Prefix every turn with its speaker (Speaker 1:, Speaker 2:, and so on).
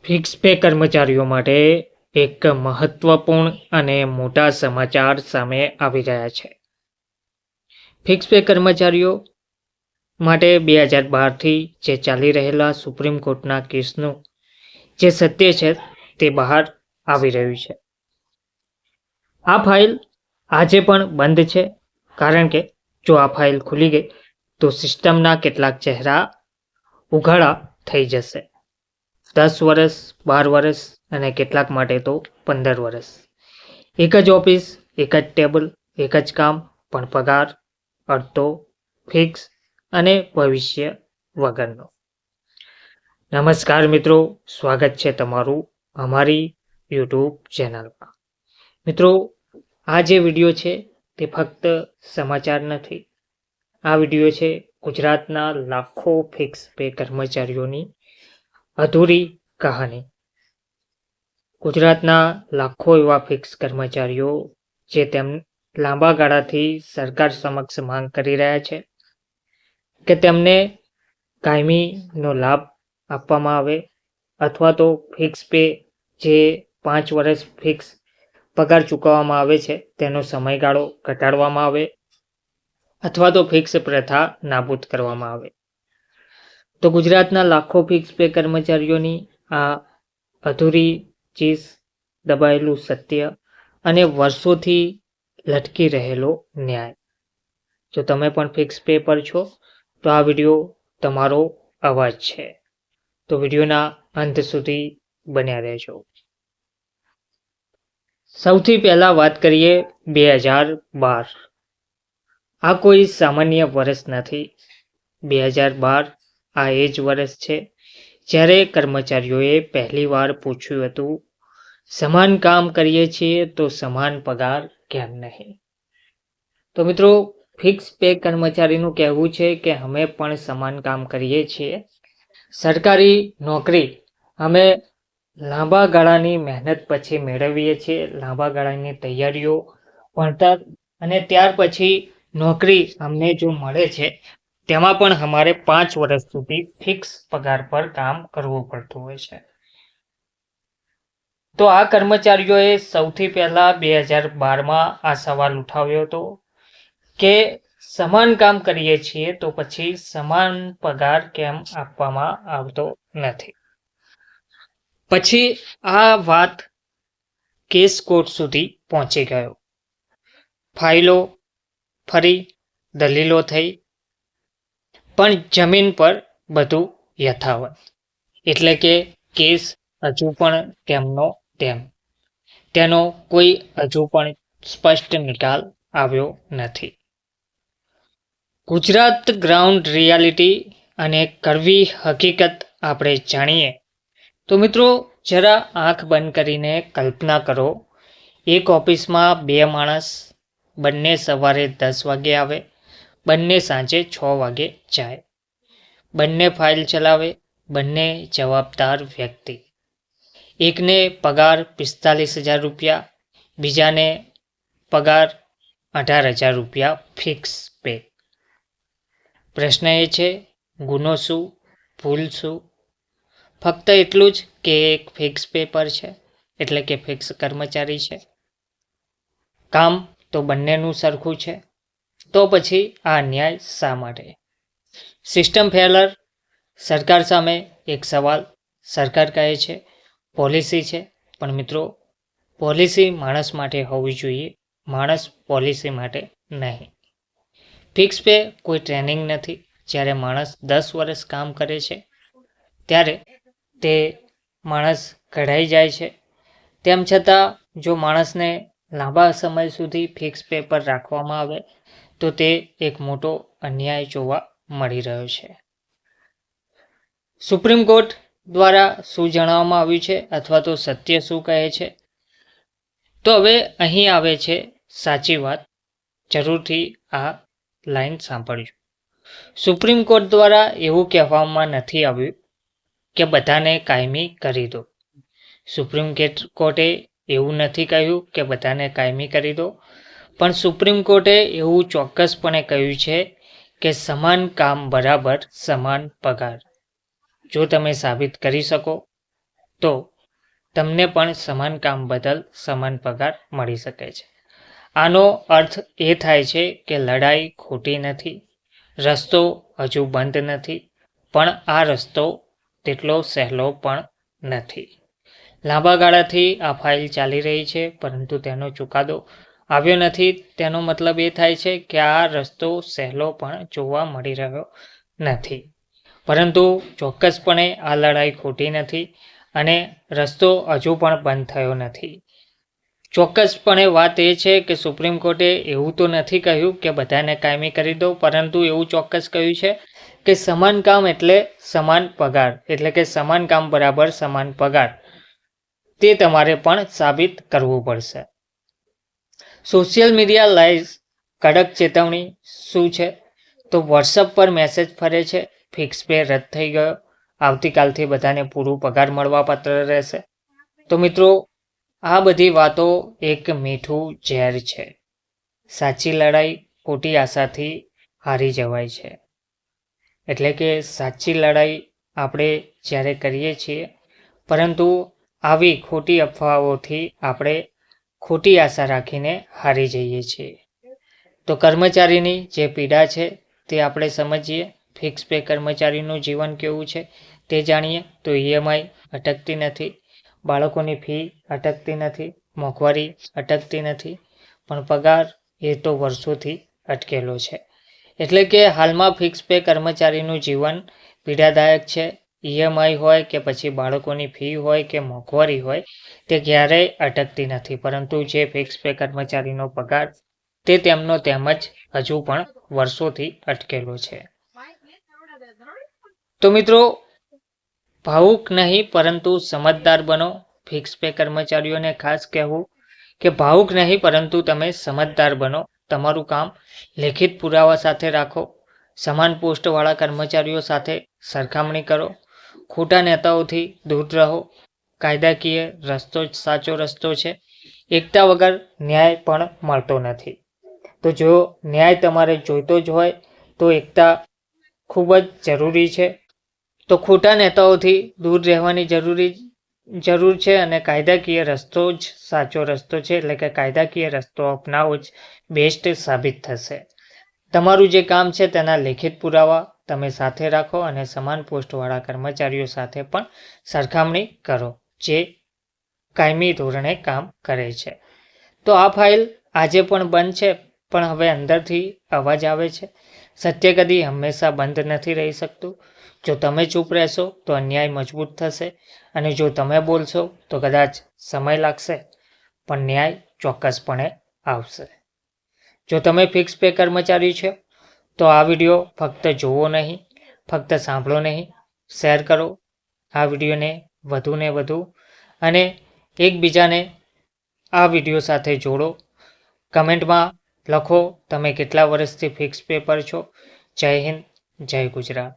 Speaker 1: Fix pay કર્મચારીઓ માટે એક મહત્વપૂર્ણ અને મોટા સમાચાર સામે આવી રહ્યા છે. ફિક્સ પે કર્મચારીઓ માટે 2012થી જે ચાલી રહેલા સુપ્રીમ કોર્ટના કેસનું જે સત્ય છે તે બહાર આવી રહ્યું છે. આ ફાઇલ આજે પણ બંધ છે, કારણ કે જો આ ફાઇલ ખુલી ગઈ તો સિસ્ટમના કેટલાક ચહેરા ઉઘાડા થઈ જશે. 10 વર્ષ, 12 વર્ષ અને કેટલાક માટે તો 15 વર્ષ. એક જ ઓફિસ, એક જ ટેબલ, એક જ કામ, પણ પગાર અડધો, ફિક્સ અને ભવિષ્ય વગરનો. નમસ્કાર મિત્રો, સ્વાગત છે તમારું અમારી યુટ્યુબ ચેનલમાં. મિત્રો, આ જે વિડીયો છે તે ફક્ત સમાચાર નથી. આ વિડીયો છે ગુજરાતના લાખો ફિક્સ પે કર્મચારીઓની અધૂરી કહાની. ગુજરાતના લાખો એવા ફિક્સ કર્મચારીઓ જે લાંબા ગાળાથી સરકાર સમક્ષ માંગ કરી રહ્યા છે કે તેમને કાયમીનો લાભ આપવામાં આવે, અથવા તો ફિક્સ પે જે 5 વર્ષ ફિક્સ પગાર ચૂકવવામાં આવે છે તેનો સમયગાળો ઘટાડવામાં આવે, અથવા તો ફિક્સ પ્રથા નાબૂદ કરવામાં આવે. તો ગુજરાતના લાખો ફિક્સ પે કર્મચારીઓની આ અધૂરી ચીજ, દબાયેલું સત્ય અને વર્ષોથી લટકી રહેલો ન્યાય. જો તમે પણ ફિક્સ પે પર છો તો આ વિડીયો તમારો અવાજ છે. તો વિડીયોના અંત સુધી બન્યા રહેજો. સૌથી પહેલા વાત કરીએ 2012. આ કોઈ સામાન્ય વર્ષ નથી. 2012 આ એ જ વર્ષ છે જ્યારે કર્મચારીઓએ પહેલીવાર પૂછ્યું હતું, સમાન કામ કરીએ છીએ તો સમાન પગાર કેમ નહીં? તો મિત્રો, ફિક્સ પે કર્મચારીનું કહેવું છે કે અમે પણ સમાન કામ કરીએ છીએ. સરકારી નોકરી અમે લાંબા ગાળાની મહેનત પછી મેળવીએ છીએ. લાંબા ગાળાની તૈયારીઓ, ભણતર અને ત્યાર પછી નોકરી અમને જો મળે છે તેમાં પણ અમારે 5 વર્ષ સુધી ફિક્સ પગાર પર કામ કરવું પડતું હોય છે. તો આ કર્મચારીઓએ સૌથી પહેલા 2012માં આ સવાલ ઉઠાવ્યો હતો કે સમાન કામ કરીએ છીએ તો પછી સમાન પગાર કેમ આપવામાં આવતો નથી? પછી આ વાત કેસ કોર્ટ સુધી પહોંચી ગયો. ફાઇલો ફરી, દલીલો થઈ, પણ જમીન પર બધું યથાવત. એટલે કે કેસ હજુ પણ તેમનો તેમ. તેનો કોઈ હજુ પણ સ્પષ્ટ નિકાલ આવ્યો નથી. ગુજરાત ગ્રાઉન્ડ રિયાલિટી અને કડવી હકીકત આપણે જાણીએ તો મિત્રો, જરા આંખ બંધ કરીને કલ્પના કરો, એક ઓફિસમાં 2 માણસ, બંને સવારે 10 વાગે આવે, બંને સાંજે 6 વાગે જાય, બંને ફાઇલ ચલાવે, બંને જવાબદાર વ્યક્તિ. એકને પગાર 45,000 રૂપિયા, બીજાને પગાર 18,000 રૂપિયા ફિક્સ પે. પ્રશ્ન એ છે, ગુનો શું, ભૂલ શું? ફક્ત એટલું જ કે એક ફિક્સ પે પર છે, એટલે કે ફિક્સ કર્મચારી છે. કામ તો બંનેનું સરખું છે. તો પછી આ અન્યાય શા માટે? System failure. સરકાર સામે એક સવાલ. સરકાર કહે છે પોલિસી છે, પણ મિત્રો, પોલિસી માણસ માટે હોવી જોઈએ, માણસ પોલિસી માટે નહીં. ફિક્સ પે કોઈ ટ્રેનિંગ નથી. જ્યારે માણસ 10 વર્ષ કામ કરે છે ત્યારે તે માણસ ઘડાઈ જાય છે. તેમ છતાં જો માણસને લાંબા સમય સુધી ફિક્સ પે પર રાખવામાં આવે તો તે એક મોટો અન્યાય જોવા મળી રહ્યો છે. સુપ્રીમ કોર્ટ દ્વારા શું જણાવવામાં આવ્યું છે, અથવા તો સત્ય શું કહે છે? તો હવે અહીં આવે છે સાચી વાત. જરૂરથી આ લાઈન સાંભળજો. સુપ્રીમ કોર્ટ દ્વારા એવું કહેવામાં નથી આવ્યું કે બધાને કાયમી કરી દો. સુપ્રીમ કોર્ટે એવું નથી કહ્યું કે બધાને કાયમી કરી દો, પણ સુપ્રીમ કોર્ટે એવું ચોક્કસપણે કહ્યું છે કે સમાન કામ બરાબર સમાન પગાર. જો તમે સાબિત કરી શકો તો તમને પણ સમાન કામ બદલ સમાન પગાર મળી શકે છે. આનો અર્થ એ થાય છે કે લડાઈ ખોટી નથી, રસ્તો હજુ બંધ નથી, પણ આ રસ્તો તેટલો સહેલો પણ નથી. લાંબા ગાળાથી આ ફાઇલ ચાલી રહી છે, પરંતુ તેનો ચુકાદો આવ્યો નથી. તેનો મતલબ એ થાય છે કે આ રસ્તો સહેલો પણ જોવા મળી રહ્યો નથી. પરંતુ ચોક્કસપણે આ લડાઈ ખોટી નથી અને રસ્તો હજુ પણ બંધ થયો નથી. ચોક્કસપણે વાત એ છે કે સુપ્રીમ કોર્ટે એવું તો નથી કહ્યું કે બધાને કાયમી કરી દો, પરંતુ એવું ચોક્કસ કહ્યું છે કે સમાન કામ એટલે સમાન પગાર, એટલે કે સમાન કામ બરાબર સમાન પગાર. તે તમારે પણ સાબિત કરવું પડશે. સોશિયલ મીડિયા લાઈઝ કડક ચેતવણી શું છે? તો વોટ્સઅપ પર મેસેજ ફરે છે, ફિક્સ પે રદ થઈ ગયો, આવતીકાલથી બધાને પૂરું પગાર મળવાપાત્ર રહેશે. તો મિત્રો, આ બધી વાતો એક મીઠું ઝેર છે. સાચી લડાઈ ખોટી આશાથી હારી જવાય છે. એટલે કે સાચી લડાઈ આપણે જ્યારે કરીએ છીએ, પરંતુ આવી ખોટી અફવાઓથી આપણે ખોટી આશા રાખીને હારી જઈએ છીએ. તો કર્મચારીની જે પીડા છે તે આપણે સમજીએ. ફિક્સ પે કર્મચારીનું જીવન કેવું છે તે જાણીએ. તો EMI અટકતી નથી, બાળકોની ફી અટકતી નથી, મોંઘવારી અટકતી નથી, પણ પગાર એ તો વર્ષોથી અટકેલો છે. એટલે કે હાલમાં ફિક્સ પે કર્મચારીનું જીવન પીડાદાયક છે. EMI હોય કે પછી બાળકોની ફી હોય કે મોંઘવારી હોય, તે ક્યારેય અટકતી નથી, પરંતુ જે ફિક્સ પે કર્મચારીનો પગાર તે તેમનો તેમજ હજુ પણ વર્ષોથી અટકેલો છે. તો મિત્રો, ભાવુક નહીં પરંતુ સમજદાર બનો. ફિક્સ પે કર્મચારીઓને ખાસ કહેવું કે ભાવુક નહીં પરંતુ તમે સમજદાર બનો. તમારું કામ લેખિત પુરાવા સાથે રાખો. સમાન પોસ્ટવાળા કર્મચારીઓ સાથે સરખામણી કરો. ખોટા નેતાઓથી દૂર રહો. કાયદાકીય રસ્તો જ સાચો રસ્તો છે. એકતા વગર ન્યાય પણ મળતો નથી. તો જો ન્યાય તમારે જોઈતો જ હોય તો એકતા ખૂબ જ જરૂરી છે. તો ખોટા નેતાઓથી દૂર રહેવાની જરૂર છે અને કાયદાકીય રસ્તો જ સાચો રસ્તો છે. એટલે કે કાયદાકીય રસ્તો અપનાવો જ બેસ્ટ સાબિત થશે. તમારું જે કામ છે તેના લેખિત પુરાવા તમે સાથે રાખો અને સમાન પોસ્ટવાળા કર્મચારીઓ સાથે પણ સરખામણી કરો જે કાયમી ધોરણે કામ કરે છે. તો આ ફાઇલ આજે પણ બંધ છે, પણ હવે અંદરથી અવાજ આવે છે. સત્ય કદી હંમેશા બંધ નથી રહી શકતું. જો તમે ચૂપ રહેશો તો અન્યાય મજબૂત થશે, અને જો તમે બોલશો તો કદાચ સમય લાગશે, પણ ન્યાય ચોક્કસપણે આવશે. જો તમે ફિક્સ પે કર્મચારી છો તો આ વિડીયો ફક્ત જોવો નહીં, ફક્ત સાંભળો નહીં, શેર કરો આ વિડીયોને વધુને વધુ અને એકબીજાને આ વિડીયો સાથે જોડો. કમેન્ટમાં લખો તમે કેટલા વર્ષથી ફિક્સ પે પર છો. જય હિન્દ, જય ગુજરાત.